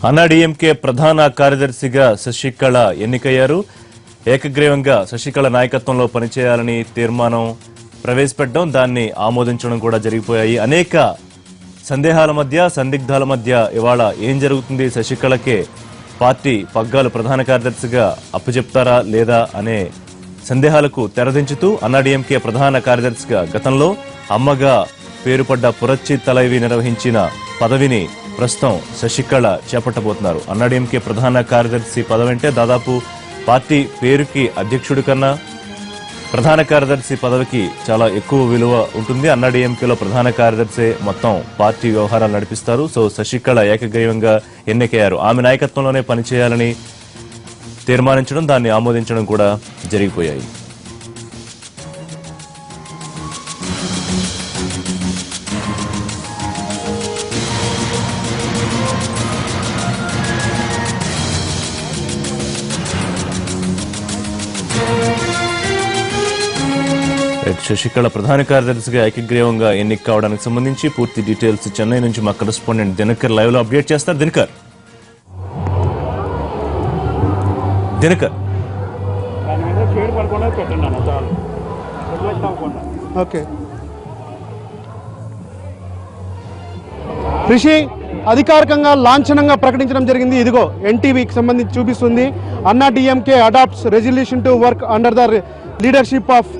అన్నాడీఎంకే ప్రధాన కార్యదర్శిగా శశికళ ఎన్నికయ్యారు. ఏకగ్రీవంగా శశికళ నాయకత్వంలో పనిచేయాలని తీర్మానం ప్రవేశపెట్టడం, దాన్ని ఆమోదించడం కూడా జరిగిపోయాయి. అనేక సందేహాల మధ్య, సందిగ్ధాల మధ్య ఇవాళ ఏం జరుగుతుంది, శశికళకే పార్టీ పగ్గాలు ప్రధాన కార్యదర్శిగా అప్పచెప్తారా లేదా అనే సందేహాలకు తెరదించుతూ అన్నాడీఎంకే ప్రధాన కార్యదర్శిగా గతంలో అమ్మగా పేరుపడ్డ పురచ్చి తలైవి నిర్వహించిన పదవిని ప్రస్తుతం శశికళ చేపట్టబోతున్నారు. అన్నాడీఎంకే ప్రధాన కార్యదర్శి పదవి అంటే దాదాపు పార్టీ పేరుకి అధ్యక్షుడి కన్నా ప్రధాన కార్యదర్శి పదవికి చాలా ఎక్కువ విలువ ఉంటుంది. అన్నాడీఎంకేలో ప్రధాన కార్యదర్శి మొత్తం పార్టీ వ్యవహారాలు నడిపిస్తారు. సో శశికళ ఏకగ్రీవంగా ఎన్నికయ్యారు. ఆమె నాయకత్వంలోనే పనిచేయాలని తీర్మానించడం, దాన్ని ఆమోదించడం కూడా జరిగిపోయాయి. శశికళ ప్రధాన కార్యదర్శిగా ఏకగ్రీవంగా ఎన్నిక కావడానికి సంబంధించి పూర్తి డీటెయిల్స్ చెన్నై నుంచి మా కరెస్పాండెంట్ దినకర్ లైవ్ లో అప్డేట్ చేస్తారు. దినకర్ ఓకే రిషి అధికారికంగా లాంఛనంగా ప్రకటించడం జరిగింది. ఇదిగో ఎన్టీవీకి సంబంధించి చూపిస్తుంది. AIADMK adopts resolution to work under the leadership of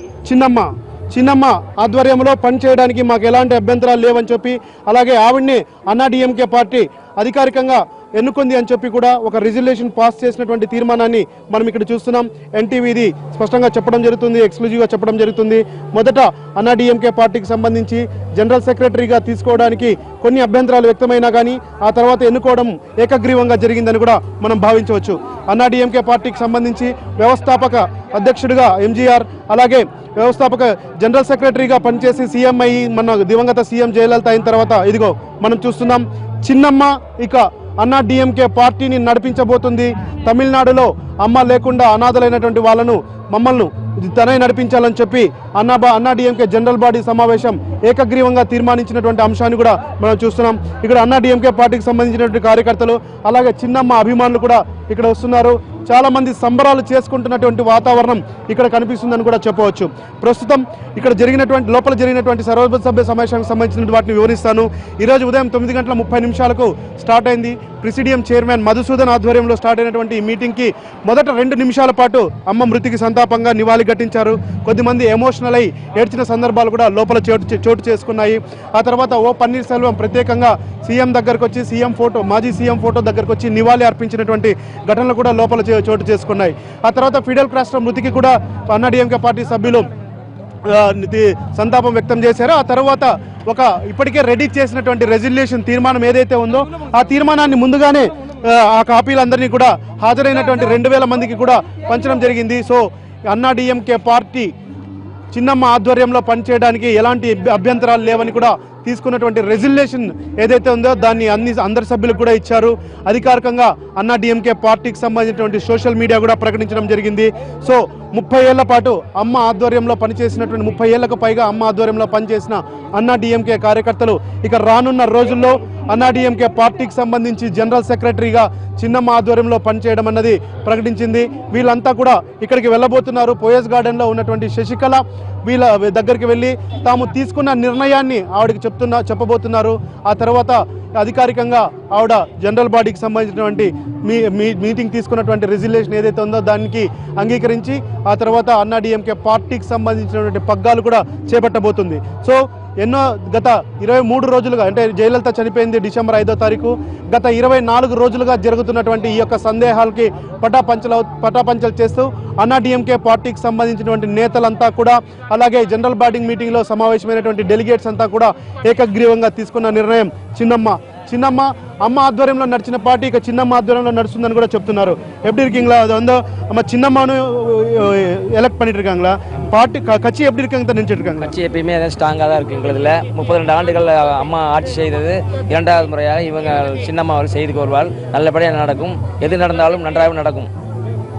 Chinnamma ఆధ్వర్యంలో పనిచేయడానికి మాకు ఎలాంటి అభ్యంతరాలు లేవని చెప్పి, అలాగే ఆవిడ్ని అన్నాడీఎంకే పార్టీ అధికారికంగా ఎన్నుకుంది అని చెప్పి కూడా ఒక రిజల్యూషన్ పాస్ చేసినటువంటి తీర్మానాన్ని మనం ఇక్కడ చూస్తున్నాం. ఎన్టీవీది స్పష్టంగా చెప్పడం జరుగుతుంది, ఎక్స్క్లూజివ్గా చెప్పడం జరుగుతుంది. మొదట అన్నాడీఎంకే పార్టీకి సంబంధించి జనరల్ సెక్రటరీగా తీసుకోవడానికి కొన్ని అభ్యంతరాలు వ్యక్తమైనా కానీ ఆ తర్వాత ఎన్నుకోవడం ఏకగ్రీవంగా జరిగిందని కూడా మనం భావించవచ్చు. అన్నాడీఎంకే పార్టీకి సంబంధించి వ్యవస్థాపక అధ్యక్షుడిగా ఎంజీఆర్, అలాగే వ్యవస్థాపక జనరల్ సెక్రటరీగా పనిచేసి సీఎం అయ్యి మన దివంగత సీఎం జయలలిత అయిన తర్వాత ఇదిగో మనం చూస్తున్నాం చిన్నమ్మ ఇక అన్నాడీఎంకే పార్టీని నడిపించబోతుంది. తమిళనాడులో అమ్మ లేకుండా అనాథలైనటువంటి వాళ్ళను మమ్మల్ని తనే నడిపించాలని చెప్పి అన్నాడీఎంకే జనరల్ బాడీ సమావేశం ఏకగ్రీవంగా తీర్మానించినటువంటి అంశాన్ని కూడా మనం చూస్తున్నాం. ఇక్కడ అన్నాడీఎంకే పార్టీకి సంబంధించినటువంటి కార్యకర్తలు, అలాగే చిన్నమ్మ అభిమానులు కూడా ఇక్కడ వస్తున్నారు. చాలా మంది సంబరాలు చేసుకుంటున్నటువంటి వాతావరణం ఇక్కడ కనిపిస్తుందని కూడా చెప్పవచ్చు. ప్రస్తుతం ఇక్కడ లోపల జరిగినటువంటి సర్వసభ్య సమావేశానికి సంబంధించిన వాటిని వివరిస్తాను. ఈరోజు ఉదయం 9:30 స్టార్ట్ అయింది. ప్రిసిడియం చైర్మన్ మధుసూదన్ ఆధ్వర్యంలో స్టార్ట్ అయినటువంటి ఈ మీటింగ్కి మొదట 2 నిమిషాల పాటు అమ్మ మృతికి సంతాపంగా నివాళి ఘటించారు. కొద్దిమంది ఎమోషనల్ అయి ఏడ్చిన సందర్భాలు కూడా లోపల చోటు చేసుకున్నాయి. ఆ తర్వాత ఓ పన్నీర్ సెల్వం ప్రత్యేకంగా సీఎం దగ్గరకు వచ్చి మాజీ సీఎం ఫోటో దగ్గరకు వచ్చి నివాళి అర్పించినటువంటి ఘటనలు కూడా లోపల చోటు చేసుకున్నాయి. ఆ తర్వాత ఫిడెల్ కాస్ట్రో మృతికి కూడా అన్నాడీఎంకే పార్టీ సభ్యులు సంతాపం వ్యక్తం చేశారు. ఆ తర్వాత ఇప్పటికే రెడీ చేసినటువంటి రెజల్యూషన్ తీర్మానం ఏదైతే ఉందో ఆ తీర్మానాన్ని ముందుగానే ఆ కాపీలందరినీ కూడా హాజరైనటువంటి 2000 మందికి కూడా పంచడం జరిగింది. సో అన్నాడీఎంకే పార్టీ చిన్నమ్మ ఆధ్వర్యంలో పనిచేయడానికి ఎలాంటి అభ్యంతరాలు లేవని కూడా తీసుకున్నటువంటి రెజల్యూషన్ ఏదైతే ఉందో దాన్ని అందరి సభ్యులకు కూడా ఇచ్చారు. అధికారికంగా అన్నాడీఎంకే పార్టీకి సంబంధించినటువంటి సోషల్ మీడియా కూడా ప్రకటించడం జరిగింది. సో 30 ఏళ్ల పాటు అమ్మ ఆధ్వర్యంలో పనిచేసినటువంటి 30 ఏళ్లకు పైగా అమ్మ ఆధ్వర్యంలో పనిచేసిన అన్నాడీఎంకే కార్యకర్తలు ఇక రానున్న రోజుల్లో అన్నాడీఎంకే పార్టీకి సంబంధించి జనరల్ సెక్రటరీగా చిన్నమ్మ ఆధ్వర్యంలో పనిచేయడం అన్నది ప్రకటించింది. వీళ్ళంతా కూడా ఇక్కడికి వెళ్ళబోతున్నారు. పోయస్ గార్డెన్లో ఉన్నటువంటి శశికళ వీళ్ళ దగ్గరికి వెళ్ళి తాము తీసుకున్న నిర్ణయాన్ని ఆవిడకి చెప్పబోతున్నారు. ఆ తర్వాత అధికారికంగా ఆవిడ జనరల్ బాడీకి సంబంధించినటువంటి మీటింగ్ తీసుకున్నటువంటి రెజల్యూషన్ ఏదైతే ఉందో దానికి అంగీకరించి ఆ తర్వాత అన్నాడీఎంకే పార్టీకి సంబంధించినటువంటి పగ్గాలు కూడా చేపట్టబోతుంది. సో గత 23 రోజులుగా, అంటే జయలలిత చనిపోయింది డిసెంబర్ 5వ తారీఖు, గత 24 రోజులుగా జరుగుతున్నటువంటి ఈ యొక్క సందేహాలకి పటాపంచలు చేస్తూ అన్నాడీఎంకే పార్టీకి సంబంధించినటువంటి నేతలంతా కూడా, అలాగే జనరల్ బాడీ మీటింగ్లో సమావేశమైనటువంటి డెలిగేట్స్ అంతా కూడా ఏకగ్రీవంగా తీసుకున్న నిర్ణయం చిన్నమ్మ అమ్మ ஆத்வரியம்ல நடிச்சின பாட்டி இக்க சின்னம்மா ஆத்வரியம்ல நடிச்சுன்னு கூட சொல்லுறாரு. எப்படி இருக்கீங்களா? அது வந்து நம்ம சின்னம்மானு எலெக்ட் பண்ணிட்டு இருக்காங்களா? பாட்டி கட்சி எப்படி இருக்காங்க நினைச்சிட்டு இருக்காங்க? கட்சி எப்பயுமே ஸ்ட்ராங்கா தான் இருக்கு. எங்களுதுல 32 ஆண்டுகள் அம்மா ஆட்சி செய்தது, இரண்டாவது முறையாக இவங்க சின்னம்மா அவர்கள் செய்து வருவாள். நல்லபடியாக நடக்கும். எது நடந்தாலும் நன்றாக நடக்கும்.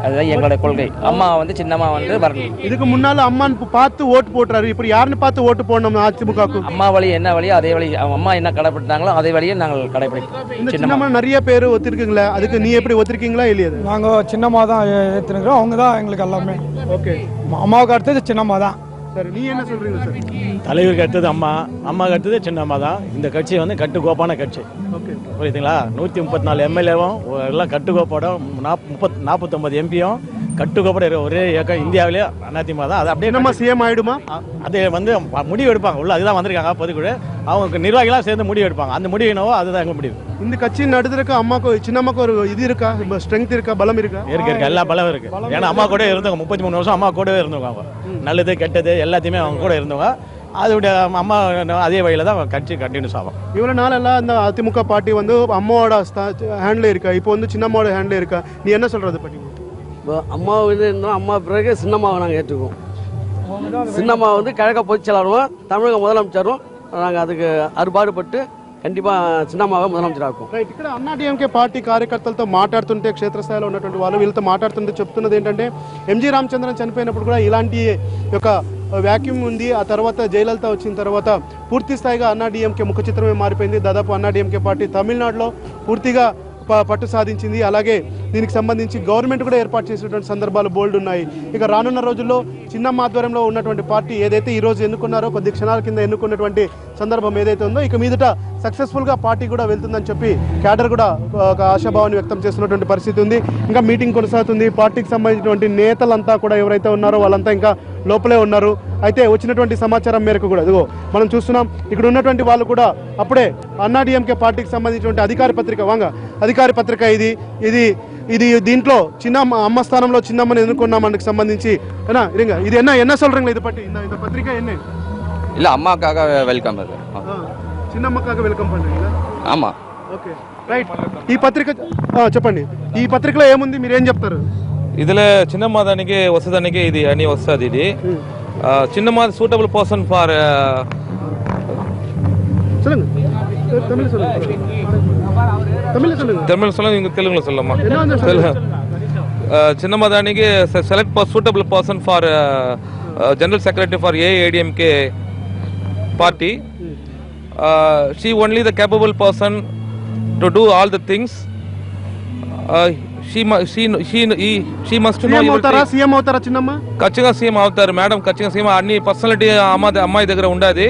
அதுதான் எங்களோட கொள்கை. அம்மா வந்து சின்னம்மா வந்து வரணும். இதுக்கு முன்னால அம்மான்னு பார்த்து ஓட்டு போட்டுறாரு, இப்போ யாருன்னு பார்த்து ஓட்டு போடணும் அதிமுகவுக்கு? அம்மா வழி என்ன வழியோ அதே வழி, அம்மா என்ன கடைப்பிடித்தாங்களோ அதே வழியை நாங்கள் கடைப்பிடிப்போம். இந்த சின்னம்மா நிறைய பேர் ஒத்துருக்குங்களா, அதுக்கு நீ எப்படி ஒத்துருக்கீங்களா இல்லையா? நாங்கள் சின்னம்மா தான் ஏற்றுனுக்கிறோம், அவங்க தான் எங்களுக்கு எல்லாமே. ஓகே, அம்மாவுக்கு அடுத்தது சின்னம்மா தான். சரி, நீ என்ன சொல்றீங்க சார்? தலைவருக்கு அடுத்தது அம்மா, அம்மாவுக்கு அடுத்தது சின்னம்மா தான். இந்த கட்சி வந்து கட்டுக்கோப்பான கட்சி. ஓகே, புரியுதுங்களா? 134 எம்எல்ஏவும் எல்லாம் கட்டுக்கோப்போட 49 எம்பியும் கட்டுக்கோப்பட ஒரே இயக்கம் இந்தியாவிலே அதிமுக தான். அது அப்படியே நம்ம சிஎம் ஆயிடுமா? அது வந்து முடிவு எடுப்பாங்க உள்ள, அதுதான் வந்திருக்காங்க பொதுக்குழு, அவங்க நிர்வாகிகளாம் சேர்ந்து முடிவு எடுப்பாங்க. அந்த முடிவு என்னவோ அதுதான் எங்க முடிவு. இந்த கட்சி நடுறதுக்கு அம்மாக்கு சின்னம்மாக்கு ஒரு இது இருக்கா, ஸ்ட்ரென்த் இருக்கா, பலம் இருக்கா? இருக்கு, எல்லா பலம் இருக்கு. ஏன்னா அம்மா கூட இருந்தவங்க 33 வருஷம் அம்மா கூடவே இருந்தவங்க. அவங்க நல்லது கெட்டது எல்லாத்தையுமே அவங்க கூட இருந்தவங்க. அதோட அம்மா அதே வழியில தான் கட்சி கண்டினியூஸ் ஆகும். இவ்வளவு நாள் எல்லாம் இந்த அதிமுக பார்ட்டி வந்து அம்மாவோட ஹேண்ட்ல இருக்கா, இப்போ வந்து சின்னம்மாவோட ஹேண்ட்ல இருக்கா, நீ என்ன சொல்றது பற்றி? இப்போ அம்மா இது இருந்தோம், அம்மா பிறகு சின்னம்மாவை நாங்கள் ஏற்றுக்குவோம். சின்னம்மா வந்து கழக பொதுச் செயலாளரும் தமிழக முதலமைச்சரும் நாங்கள் அதுக்கு அறுபாடுபட்டு కண்டிపాగా చిన్నమ్మ మొదలవుతారు. రైట్. ఇక్కడ అన్నా డిఎంకే పార్టీ కార్యకర్తలతో మాట్లాడుతుంటే క్షేత్రస్థాయిలో ఉన్నటువంటి వాళ్ళు వీళ్ళతో మాట్లాడుతుంటే చెప్తున్నది ఏంటంటే ఎంజీ రామచంద్రన్ చనిపోయినప్పుడు కూడా ఇలాంటి ఒక వ్యాక్యూమ్ ఉంది. ఆ తర్వాత జయలలిత వచ్చిన తర్వాత పూర్తి స్థాయిగా అన్నా డిఎంకే ముఖ చిత్రమే మారిపోయింది. దాదాపు అన్నా డిఎంకే పార్టీ తమిళనాడులో పూర్తిగా పట్టు సాధించింది. అలాగే దీనికి సంబంధించి గవర్నమెంట్ కూడా ఏర్పాటు చేసినటువంటి సందర్భాలు బోల్డ్ ఉన్నాయి. ఇక రానున్న రోజుల్లో చిన్నమ్మ ఆధ్వర్యంలో ఉన్నటువంటి పార్టీ ఏదైతే ఈరోజు ఎన్నుకున్నారో కొద్ది క్షణాల కింద ఎన్నుకున్నటువంటి సందర్భం ఏదైతే ఉందో ఇక మీదట సక్సెస్ఫుల్గా పార్టీ కూడా వెళ్తుందని చెప్పి క్యాడర్ కూడా ఒక ఆశాభావాన్ని వ్యక్తం చేస్తున్నటువంటి పరిస్థితి ఉంది. ఇంకా మీటింగ్ కొనసాగుతుంది. పార్టీకి సంబంధించినటువంటి నేతలంతా కూడా ఎవరైతే ఉన్నారో వాళ్ళంతా ఇంకా లోపలే ఉన్నారు. అయితే వచ్చినటువంటి సమాచారం మేరకు కూడా ఇదిగో మనం చూస్తున్నాం ఇక్కడ ఉన్నటువంటి వాళ్ళు కూడా అప్పుడే అన్నా డిఎంకే పార్టీకి సంబంధించినటువంటి అధికార పత్రిక ఇది ఇది ఇది దీంట్లో చిన్న అమ్మ స్థానంలో చిన్నమ్మని ఎన్నుకున్నామనికి సంబంధించి இருங்க இது என்ன சொல்றீங்க இது பற்றி இந்த பத்திரிக்கை என்ன இல்ல அம்மாக்காக வெல்கம் அது చిన్నమ్మకాக వెల్కమ్ పண்றீங்களா? ஆமா. Okay right. ఈ పత్రిక చెప్పండి. ఈ పత్రికలో ఏముంది మీరు ఏం చెప్తారు? ఇదిలో చిన్నమ్మ దానికి వస్తదానికి ఇది అని వస్తుంది. ఇది చిన్నమ్మ సూటబుల్ పర్సన్ ఫర్ சொல்லுங்க. தமிழ் சொல்லுங்க. தமிழ் சொல்லுங்க, இங்க தெலுங்குல சொல்லலாமா? చిన్నమ్మ దానికి select suitable person for general secretary for AIADMK party. She only the capable person to do all the things. She must know everything. CM అవుతారా చిన్నమ్మ? ఖచ్చితంగా సీఎం అవుతారు మేడం, ఖచ్చితంగా సీఎం. అన్ని పర్సనాలిటీ అమ్మాయి దగ్గర ఉండదు.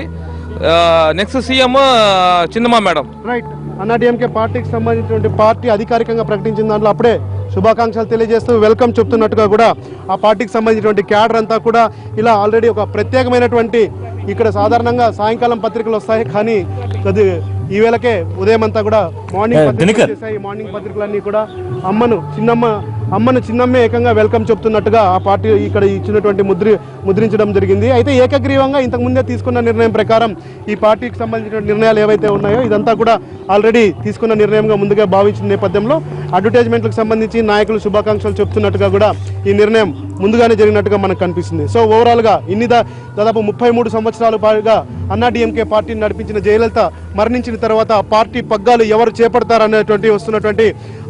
నెక్స్ట్ సీఎం చిన్నమ్మ మేడం. రైట్. అన్నా డిఎంకే పార్టీకి సంబంధించినటువంటి పార్టీ అధికారికంగా ప్రకటించిన దాంట్లో అప్పుడే శుభాకాంక్షలు తెలియజేస్తూ వెల్కమ్ చెప్తున్నట్టుగా కూడా ఆ పార్టీకి సంబంధించినటువంటి క్యాడర్ అంతా కూడా ఇలా ఆల్రెడీ ఒక ప్రత్యేకమైనటువంటి ఇక్కడ సాధారణంగా సాయంకాలం పత్రికలు వస్తాయి, కానీ అది ఈ వేళకే ఉదయం అంతా కూడా మార్నింగ్ పత్రికలన్నీ కూడా అమ్మను చిన్నమ్మే ఏకంగా వెల్కమ్ చెప్తున్నట్టుగా ఆ పార్టీ ఇక్కడ ఇచ్చినటువంటి ముద్రించడం జరిగింది. అయితే ఏకగ్రీవంగా ఇంతకుముందే తీసుకున్న నిర్ణయం ప్రకారం ఈ పార్టీకి సంబంధించిన నిర్ణయాలు ఏవైతే ఉన్నాయో ఇదంతా కూడా ఆల్రెడీ తీసుకున్న నిర్ణయంగా ముందుగా భావించిన నేపథ్యంలో అడ్వర్టైజ్మెంట్లకు సంబంధించి నాయకులు శుభాకాంక్షలు చెప్తున్నట్టుగా కూడా ఈ నిర్ణయం ముందుగానే జరిగినట్టుగా మనకు కనిపిస్తుంది. సో ఓవరాల్గా దాదాపు 33 సంవత్సరాల పాటుగా అన్నా డిఎంకే పార్టీని నడిపించిన జయలలిత మరణించిన తర్వాత పార్టీ పగ్గాలు ఎవరు చేపడతారనేటువంటి వస్తున్నటువంటి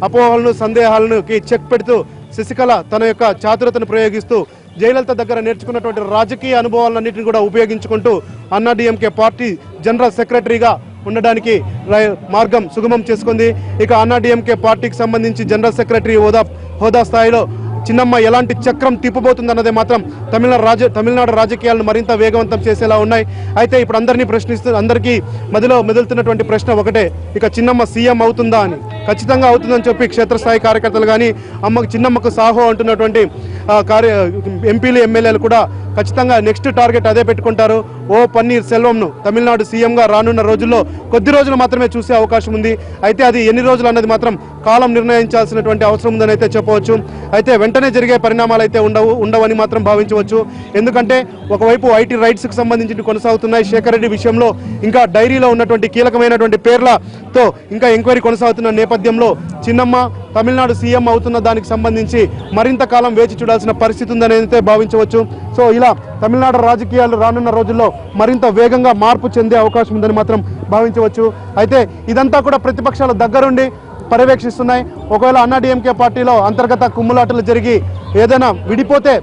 అపోహలను సందేహాలను చెక్ పెడుతూ శశికళ తన యొక్క చాతురతను ప్రయోగిస్తూ జయలలిత దగ్గర నేర్చుకున్నటువంటి రాజకీయ అనుభవాలన్నింటినీ కూడా ఉపయోగించుకుంటూ అన్నా డిఎంకే పార్టీ జనరల్ సెక్రటరీగా ఉండడానికి మార్గం సుగమం చేసుకుంది. ఇక అన్నా డిఎంకే పార్టీకి సంబంధించి జనరల్ సెక్రటరీ హోదా స్థాయిలో చిన్నమ్మ ఎలాంటి చక్రం తిప్పబోతుందన్నదే మాత్రం తమిళనాడు రాజకీయాలను మరింత వేగవంతం చేసేలా ఉన్నాయి. అయితే ఇప్పుడు అందరికీ మధ్యలో మెదులుతున్నటువంటి ప్రశ్న ఒకటే, ఇక చిన్నమ్మ సీఎం అవుతుందా అని. ఖచ్చితంగా అవుతుందని చెప్పి క్షేత్రస్థాయి కార్యకర్తలు కానీ చిన్నమ్మకు సాహో అంటున్నటువంటి ఎంపీలు ఎమ్మెల్యేలు కూడా ఖచ్చితంగా నెక్స్ట్ టార్గెట్ అదే పెట్టుకుంటారు. ఓ పన్నీర్ సెల్వంను తమిళనాడు సీఎంగా రానున్న రోజుల్లో కొద్ది రోజులు మాత్రమే చూసే అవకాశం ఉంది. అయితే అది ఎన్ని రోజులు అన్నది మాత్రం కాలం నిర్ణయించాల్సినటువంటి అవసరం ఉందని అయితే చెప్పవచ్చు. అయితే వెంటనే జరిగే పరిణామాలు అయితే ఉండవని మాత్రం భావించవచ్చు. ఎందుకంటే ఒకవైపు ఐటీ రైట్స్కి సంబంధించి కొనసాగుతున్నాయి. శేఖర్ రెడ్డి విషయంలో ఇంకా డైరీలో ఉన్నటువంటి కీలకమైనటువంటి పేర్లతో ఇంకా ఎంక్వైరీ కొనసాగుతున్న నేపథ్యంలో చిన్నమ్మ తమిళనాడు సీఎం అవుతున్న దానికి సంబంధించి మరింత కాలం వేచి చూడాల్సిన పరిస్థితి ఉందని అయితే భావించవచ్చు. సో ఇలా తమిళనాడు రాజకీయాలు రానున్న రోజుల్లో మరింత వేగంగా మార్పు చెందే అవకాశం ఉందని మాత్రం భావించవచ్చు. అయితే ఇదంతా కూడా ప్రతిపక్షాల దగ్గరుండి పర్యవేక్షిస్తున్నాయి. ఒకవేళ అన్నాడీఎంకే పార్టీలో అంతర్గత కుమ్ములాటలు జరిగి ఏదైనా విడిపోతే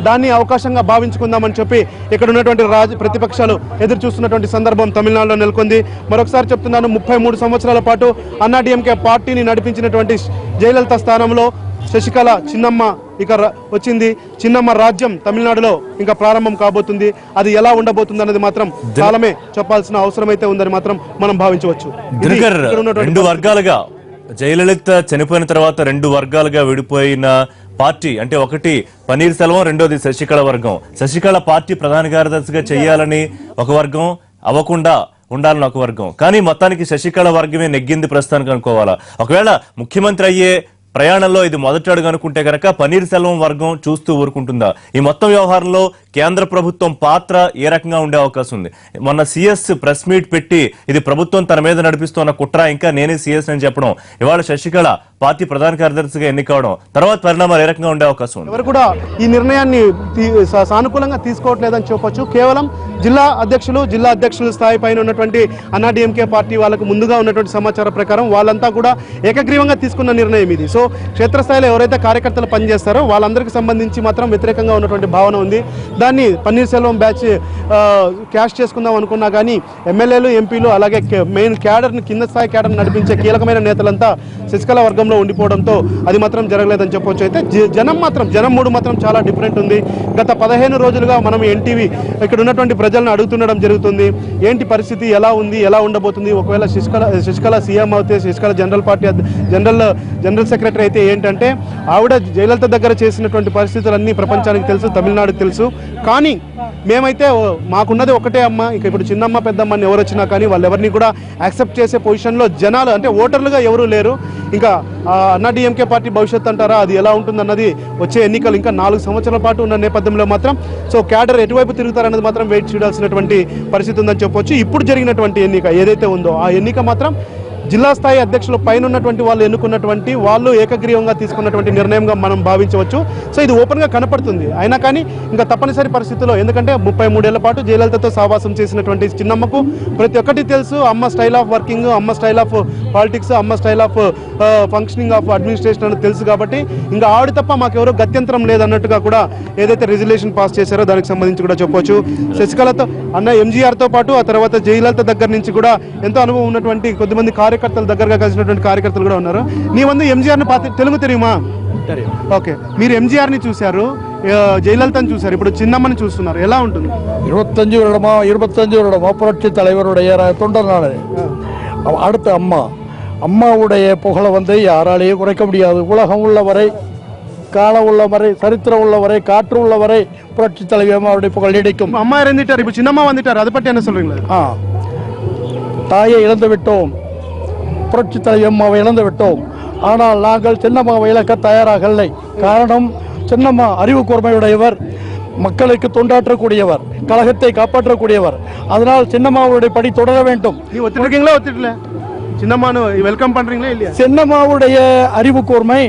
దాన్ని అవకాశంగా భావించుకుందామని చెప్పి ఇక్కడ ఉన్నటువంటి ప్రతిపక్షాలు ఎదురు చూస్తున్నటువంటి సందర్భం తమిళనాడులో నెలకొంది. మరొకసారి చెప్తున్నాను, 33 సంవత్సరాల పాటు అన్నాడీఎంకే పార్టీని నడిపించినటువంటి జయలలిత స్థానంలో శశికళ చిన్నమ్మ ఇక వచ్చింది. చిన్నమ్మ రాజ్యం తమిళనాడులో ఇంకా ప్రారంభం కాబోతుంది. అది ఎలా ఉండబోతుంది అన్నది మాత్రం కాలమే చెప్పాల్సిన అవసరం అయితే ఉందని మాత్రం మనం భావించవచ్చు. రెండు వర్గాలుగా జయలలిత చనిపోయిన తర్వాత 2 వర్గాలుగా విడిపోయిన పార్టీ అంటే ఒకటి పన్నీర్ సెల్వం, రెండోది శశికళ వర్గం. శశికళ పార్టీ ప్రధాన కార్యదర్శిగా చేయాలని ఒక వర్గం, అవ్వకుండా ఉండాలని ఒక వర్గం. కానీ మొత్తానికి శశికళ వర్గమే నెగ్గింది ప్రస్తుతానికి అనుకోవాలా. ఒకవేళ ముఖ్యమంత్రి అయ్యే ప్రయాణంలో ఇది మొదటి అడుగు అనుకుంటే కనుక పన్నీర్ సెల్వం వర్గం చూస్తూ ఊరుకుంటుందా? ఈ మొత్తం వ్యవహారంలో కేంద్ర ప్రభుత్వం పాత్ర ఏ రకంగా ఉండే అవకాశం ఉంది? మొన్న సిఎస్ ప్రెస్ మీట్ పెట్టి ఇది ప్రభుత్వం తన మీద నడిపిస్తున్న కుట్ర, ఇంకా నేనే సిఎస్ అని చెప్పడం, ఇవాళ శశికళ పార్టీ ప్రధాన కార్యదర్శిగా ఎన్నికవడం, తర్వాత పరిణామాలు ఏ రకంగా ఉండే అవకాశం ఉంది? ఎవరు కూడా ఈ నిర్ణయాన్ని సానుకూలంగా తీసుకోవట్లేదని చెప్పొచ్చు. కేవలం జిల్లా అధ్యక్షుల స్థాయి పైన ఉన్నటువంటి అన్నాడీఎంకే పార్టీ వాళ్ళకు ముందుగా ఉన్నటువంటి సమాచారం ప్రకారం వాళ్ళంతా కూడా ఏకగ్రీవంగా తీసుకున్న నిర్ణయం ఇది. సో క్షేత్రస్థాయిలో ఎవరైతే కార్యకర్తలు పనిచేస్తారో వాళ్ళందరికీ సంబంధించి మాత్రం వ్యతిరేకంగా ఉన్నటువంటి భావన ఉంది. దాన్ని పన్నీర్ సెల్వం బ్యాచ్ క్యాష్ చేసుకుందాం అనుకున్నా కానీ ఎమ్మెల్యేలు, ఎంపీలు అలాగే మెయిన్ క్యాడర్ని, కింద స్థాయి క్యాడర్ని నడిపించే కీలకమైన నేతలంతా శశికళ వర్గంలో ఉండిపోవడంతో అది మాత్రం జరగలేదని చెప్పొచ్చు. అయితే జనం మూడు మాత్రం చాలా డిఫరెంట్ ఉంది. గత 15 రోజులుగా మనం ఎన్టీవీ ఇక్కడ ఉన్నటువంటి ప్రజలను అడుగుతుండడం జరుగుతుంది. ఏంటి పరిస్థితి, ఎలా ఉంది, ఎలా ఉండబోతుంది, ఒకవేళ శశికళ సీఎం అయితే, శశికళ జనరల్ సెక్రటరీ అయితే ఏంటంటే ఆవిడ జయలలిత దగ్గర చేసినటువంటి పరిస్థితులన్నీ ప్రపంచానికి తెలుసు, తమిళనాడుకు తెలుసు. కానీ మేమైతే మాకున్నది ఒకటే అమ్మ, ఇక ఇప్పుడు చిన్నమ్మ పెద్దమ్మ ఎవరు వచ్చినా కానీ వాళ్ళెవరిని కూడా యాక్సెప్ట్ చేసే పొజిషన్లో జనాలు అంటే ఓటర్లుగా ఎవరూ లేరు. ఇంకా అన్నాడీఎంకే పార్టీ భవిష్యత్తు అంటారా, అది ఎలా ఉంటుందన్నది వచ్చే ఎన్నికలు ఇంకా 4 సంవత్సరాల పాటు ఉన్న నేపథ్యంలో మాత్రం సో క్యాడర్ ఎటువైపు తిరుగుతారన్నది మాత్రం వెయిట్ చూడాల్సినటువంటి పరిస్థితి ఉందని చెప్పొచ్చు. ఇప్పుడు జరిగినటువంటి ఎన్నిక ఏదైతే ఉందో ఆ ఎన్నిక మాత్రం జిల్లా స్థాయి అధ్యక్షుల పైన ఉన్నటువంటి వాళ్ళు ఎన్నుకున్నటువంటి వాళ్ళు ఏకగ్రీవంగా తీసుకున్నటువంటి నిర్ణయంగా మనం భావించవచ్చు. సో ఇది ఓపెన్గా కనపడుతుంది. అయినా కానీ ఇంకా తప్పనిసరి పరిస్థితుల్లో, ఎందుకంటే 33 ఏళ్ల పాటు జయలలితతో సహవాసం చేసినటువంటి చిన్నమ్మకు ప్రతి ఒక్కటి తెలుసు. అమ్మ స్టైల్ ఆఫ్ వర్కింగ్, అమ్మ స్టైల్ ఆఫ్ పాలిటిక్స్, అమ్మ style of functioning of administration అని తెలుసు. కాబట్టి ఇంకా ఆవిడ తప్ప మాకెవరో గత్యంతరం లేదన్నట్టుగా కూడా ఏదైతే రెజల్యూషన్ పాస్ చేశారో దానికి సంబంధించి కూడా చెప్పొచ్చు. శశికళతో అన్న ఎంజీఆర్తో పాటు ఆ తర్వాత జయలలిత దగ్గర నుంచి కూడా ఎంతో అనుభవం ఉన్నటువంటి కొద్దిమంది కార్యకర్తలు, దగ్గరగా కలిసినటువంటి కార్యకర్తలు కూడా ఉన్నారు. నీ వంద ఎంజీఆర్ని తెలుగు తెలియమా? ఓకే, మీరు ఎంజీఆర్ని చూశారు, ஜெயலலிதான்னு చూశారు, ఇప్పుడు చిన్నమ్మని చూస్తున్నారు, ఎలా ఉంటుంది? 25 வருடமா புரட்சி தலைவருடைய தொண்டனான அடுத்த அம்மாவுடைய புகழை யாராலேயும் குறைக்க முடியாது. உலகம் உள்ளவரை, காலம் உள்ளவரை, சரித்திரம் உள்ளவரை, காற்று உள்ளவரை புரட்சி தலைவி அம்மாவுடைய புகழ் நீடிக்கும். அம்மா இறந்துட்டார், இப்போ சின்னம்மா வந்துட்டார், அதை பற்றி என்ன சொல்றீங்களா? தாயை இழந்து விட்டோம், புரட்சி தலைவி அம்மாவை இழந்து விட்டோம். ஆனால் நாங்கள் சின்னம்மாவை இழக்க தயாராகவில்லை. காரணம், சின்னம்மா அறிவு கூர்மையுடையவர், மக்களுக்கு தொண்டாற்றக்கூடியவர், கழகத்தை காப்பாற்றக்கூடியவர். அதனால் சின்னம்மாவுடைய படி தொடர வேண்டும். நீ ஒத்துருக்கீங்களா ஒத்துக்கல? சின்னம்மானு வெல்கம் பண்றீங்களா இல்லையா? சின்னம்மாவுடைய அறிவு கூர்மை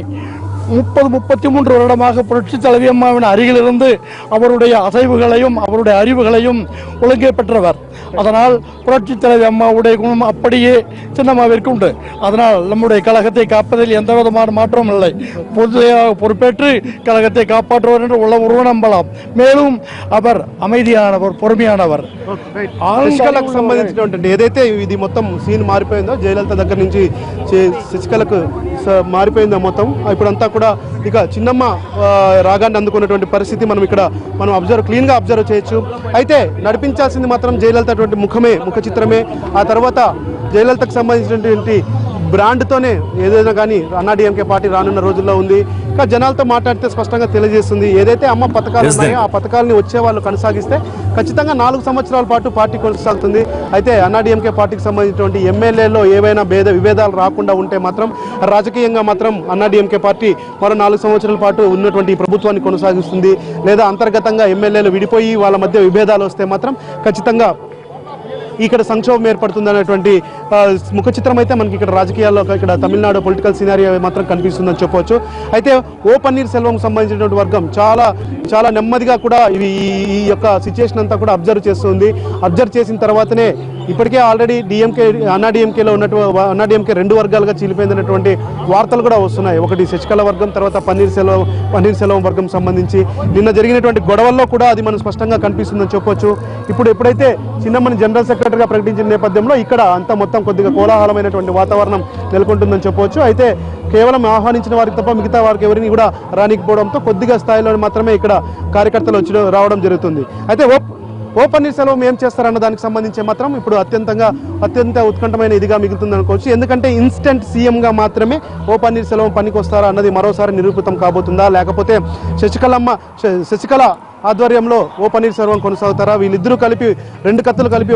30-33 வருடமாக புரட்சி தலைவி அம்மாவின் அருகிலிருந்து அவருடைய அசைவுகளையும் அவருடைய அறிவுகளையும் ஒழுங்கே பெற்றவர். அதனால் புரட்சி தலைவி அம்மாவுடைய குணம் அப்படியே சின்னம்மாவிற்கு உண்டு. அதனால் நம்முடைய கழகத்தை காப்பதில் எந்த விதமான மாற்றமும் இல்லை. பொதுவாக பொறுப்பேற்று கழகத்தை காப்பாற்றுவார் என்று உள்ள நம்பலாம். மேலும் அவர் அமைதியானவர், பொறுமையானவர். శశికళకు సంబంధించినటువంటి ఏదైతే ఇది మొత్తం సీన్ మారిపోయిందో, జయలలిత దగ్గర నుంచి శశికళకు మారిపోయిందో మొత్తం, ఇప్పుడంతా కూడా ఇక చిన్నమ్మ రాగాన్ని అందుకున్నటువంటి పరిస్థితి మనం క్లీన్గా అబ్జర్వ్ చేయొచ్చు. అయితే నడిపించాల్సింది మాత్రం జయలలిత ముఖ చిత్రమే. ఆ తర్వాత జయలలితకు సంబంధించినటువంటి బ్రాండ్తోనే ఏదైనా కానీ అన్నాడీఎంకే పార్టీ రానున్న రోజుల్లో ఉంది. ఇంకా జనాలతో మాట్లాడితే స్పష్టంగా తెలియజేస్తుంది. ఏదైతే అమ్మ పథకాలు ఉన్నాయో ఆ పథకాలని వచ్చే వాళ్ళు కొనసాగిస్తే ఖచ్చితంగా 4 సంవత్సరాల పాటు పార్టీ కొనసాగుతుంది. అయితే అన్నాడీఎంకే పార్టీకి సంబంధించినటువంటి ఎమ్మెల్యేలో ఏవైనా విభేదాలు రాకుండా ఉంటే మాత్రం రాజకీయంగా మాత్రం అన్నాడీఎంకే పార్టీ మరో 4 సంవత్సరాల పాటు ఉన్నటువంటి ప్రభుత్వాన్ని కొనసాగిస్తుంది. లేదా అంతర్గతంగా ఎమ్మెల్యేలు విడిపోయి వాళ్ళ మధ్య విభేదాలు వస్తే మాత్రం ఖచ్చితంగా ఇక్కడ సంక్షోభం ఏర్పడుతుంది అనేటువంటి ముఖ చిత్రం అయితే మనకి ఇక్కడ రాజకీయాల్లో ఇక్కడ తమిళనాడు పొలిటికల్ సినారియో మాత్రం కనిపిస్తుందని చెప్పవచ్చు. అయితే ఓ పన్నీర్ సెల్వం సంబంధించినటువంటి వర్గం చాలా నెమ్మదిగా కూడా ఈ యొక్క సిచ్యుయేషన్ అంతా కూడా అబ్జర్వ్ చేస్తుంది. అబ్జర్వ్ చేసిన తర్వాతనే ఇప్పటికే ఆల్రెడీ అన్నాడీఎంకేలో ఉన్నటువంటి అన్నాడీఎంకే 2 వర్గాలుగా చీలిపోయిందనేటువంటి వార్తలు కూడా వస్తున్నాయి. ఒకటి శశికళ వర్గం, తర్వాత పన్నీర్ సెల్వం వర్గం సంబంధించి నిన్న జరిగినటువంటి గొడవల్లో కూడా అది మనం స్పష్టంగా కనిపిస్తుందని చెప్పొచ్చు. ఇప్పుడు ఎప్పుడైతే చిన్నమ్మని జనరల్ సెక్రటరీగా ప్రకటించిన నేపథ్యంలో ఇక్కడ అంతా మొత్తం కొద్దిగా కోలాహలమైనటువంటి వాతావరణం నెలకొంటుందని చెప్పవచ్చు. అయితే కేవలం ఆహ్వానించిన వారికి తప్ప మిగతా వారికి ఎవరిని కూడా రానికపోవడంతో కొద్దిగా స్థాయిలో మాత్రమే ఇక్కడ కార్యకర్తలు రావడం జరుగుతుంది. అయితే ఓ పన్నీర్ సెల్వం ఏం చేస్తారన్న దానికి సంబంధించి మాత్రం ఇప్పుడు అత్యంత ఉత్కంఠమైన ఇదిగా మిగులుతుంది అనుకోవచ్చు. ఎందుకంటే ఇన్స్టెంట్ సీఎంగా మాత్రమే ఓ పన్నీర్ సెల్వం పనికొస్తారా అన్నది మరోసారి నిరూపితం కాబోతుందా, లేకపోతే శశికళ ఆధ్వర్యంలో ఓ పన్నీర్ సెల్వం కొనసాగుతారా, వీళ్ళిద్దరూ కలిపి 2 కత్తులు కలిపి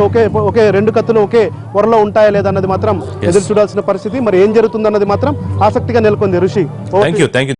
ఒకే 2 కత్తులు ఒకే వరలో ఉంటాయా లేదన్నది మాత్రం ఎదురు చూడాల్సిన పరిస్థితి. మరి ఏం జరుగుతుందన్నది మాత్రం ఆసక్తిగా నెలకొంది. ఋషి, థ్యాంక్ యూ.